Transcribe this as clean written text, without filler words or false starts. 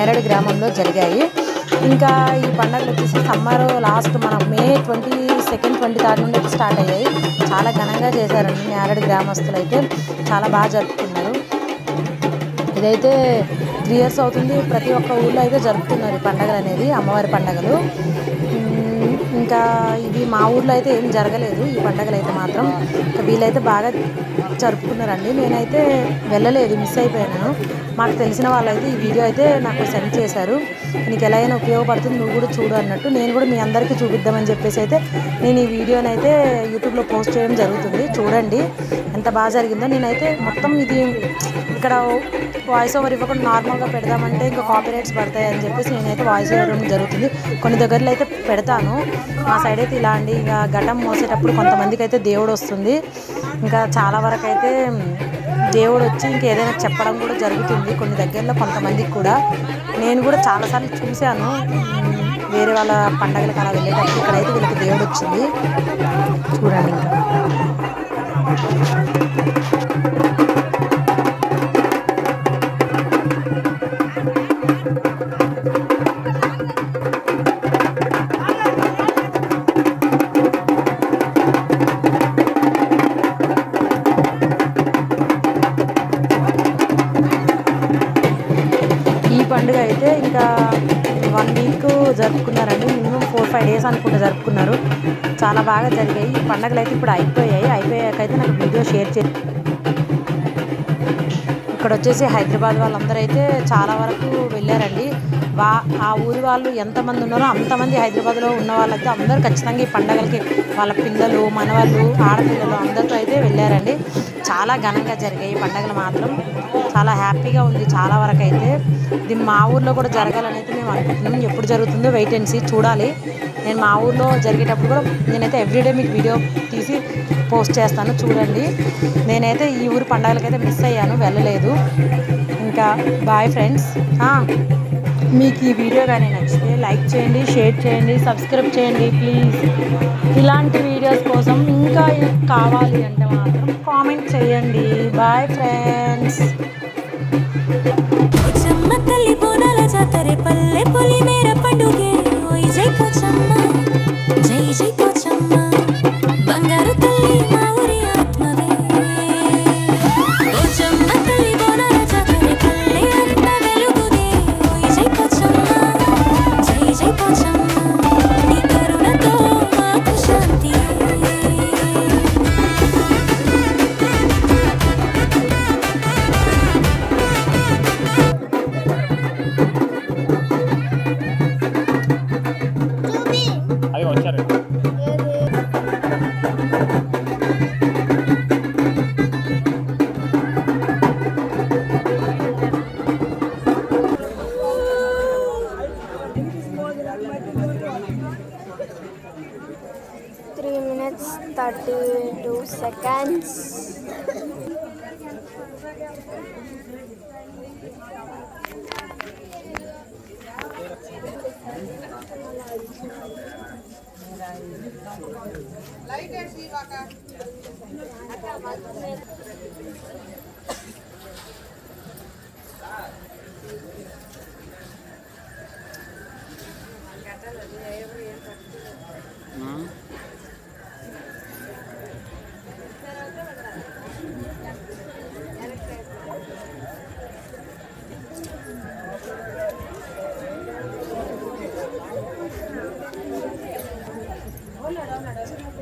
నేరేడు గ్రామంలో జరిగాయి. ఇంకా ఈ పండుగలు వచ్చేసి సమ్మర్ లాస్ట్ మన మే 22nd 23rd నుండి స్టార్ట్ అయ్యాయి. చాలా ఘనంగా చేశారండి నేరేడు గ్రామస్తులు అయితే చాలా బాగా జరుపుకున్నారు. ఇదైతే 3 years అవుతుంది. ప్రతి ఒక్క ఊళ్ళో అయితే జరుపుతున్నారు ఈ పండుగలు అనేది, అమ్మవారి పండుగలు. ఇంకా ఇది మా ఊర్లో అయితే ఏం జరగలేదు ఈ పండుగలు అయితే మాత్రం. వీళ్ళైతే బాగా జరుపుకున్నారండి. నేనైతే వెళ్ళలేదు, మిస్ అయిపోయాను. మాకు తెలిసిన వాళ్ళైతే ఈ వీడియో అయితే నాకు సెండ్ చేశారు. నీకు ఎలా అయినా ఉపయోగపడుతుంది, నువ్వు కూడా చూడు అన్నట్టు. నేను కూడా మీ అందరికీ చూపిద్దామని చెప్పేసి అయితే నేను ఈ వీడియోని అయితే యూట్యూబ్లో పోస్ట్ చేయడం జరుగుతుంది. చూడండి ఎంత బాగా జరిగిందో. నేనైతే మొత్తం ఇది ఇక్కడ వాయిస్ ఓవర్ ఇవ్వకుండా నార్మల్గా పెడదామంటే ఇంకా కాపీరైట్స్ పడతాయి అని చెప్పేసి నేనైతే వాయిస్ ఓవర్ ఇవ్వడం జరుగుతుంది. కొన్ని దగ్గరలో అయితే పెడతాను. మా సైడ్ అయితే ఇలా అండి. ఇక ఘటం మోసేటప్పుడు కొంతమందికి అయితే దేవుడు వస్తుంది. ఇంకా చాలా వరకు అయితే దేవుడు వచ్చి ఇంకేదైనా చెప్పడం కూడా జరుగుతుంది కొన్ని దగ్గరలో కొంతమందికి కూడా. నేను కూడా చాలాసార్లు చూశాను వేరే వాళ్ళ పండగలకు అలా వెళ్ళేటప్పుడు. ఇక్కడైతే వీళ్ళకి దేవుడు వచ్చింది చూడండి. పండుగ అయితే ఇంకా 1 week జరుపుకున్నారండి. మినిమం 4-5 days అనుకుంటూ జరుపుకున్నారు. చాలా బాగా జరిగాయి ఈ పండుగలు అయితే. ఇప్పుడు అయిపోయాకైతే నాకు వీడియో షేర్ చేసి. ఇక్కడ వచ్చేసి హైదరాబాద్ వాళ్ళందరూ అయితే చాలా వరకు వెళ్ళారండి. ఆ ఊరి వాళ్ళు ఎంతమంది ఉన్నారో అంతమంది హైదరాబాద్లో ఉన్న వాళ్ళైతే అందరూ ఖచ్చితంగా ఈ పండుగలకి వాళ్ళ పిల్లలు, మనవాళ్ళు, ఆడపిల్లలు అందరితో అయితే వెళ్ళారండి. చాలా ఘనంగా జరిగాయి ఈ పండుగలు మాత్రం. చాలా హ్యాపీగా ఉంది చాలా వరకు అయితే. ఇది మా ఊర్లో కూడా జరగాలని అయితే మేము అనుకుంటున్నాం. ఎప్పుడు జరుగుతుందో వెయిట్ అండ్ సీ చూడాలి. నేను మా ఊర్లో జరిగేటప్పుడు కూడా నేనైతే ఎవ్రీడే మీకు వీడియో తీసి పోస్ట్ చేస్తాను చూడండి. నేనైతే ఈ ఊరి పండుగలకైతే మిస్ అయ్యాను, వెళ్ళలేదు. ఇంకా బాయ్ ఫ్రెండ్స్. మీకు ఈ వీడియో కానీ నచ్చితే లైక్ చేయండి, షేర్ చేయండి, సబ్స్క్రైబ్ చేయండి ప్లీజ్. ఇలాంటి వీడియోస్ కోసం ఇంకా కావాలి అంటే మాత్రం కామెంట్ చేయండి. Bye friends. minutes 32 seconds. Light and see Vaka. Hola.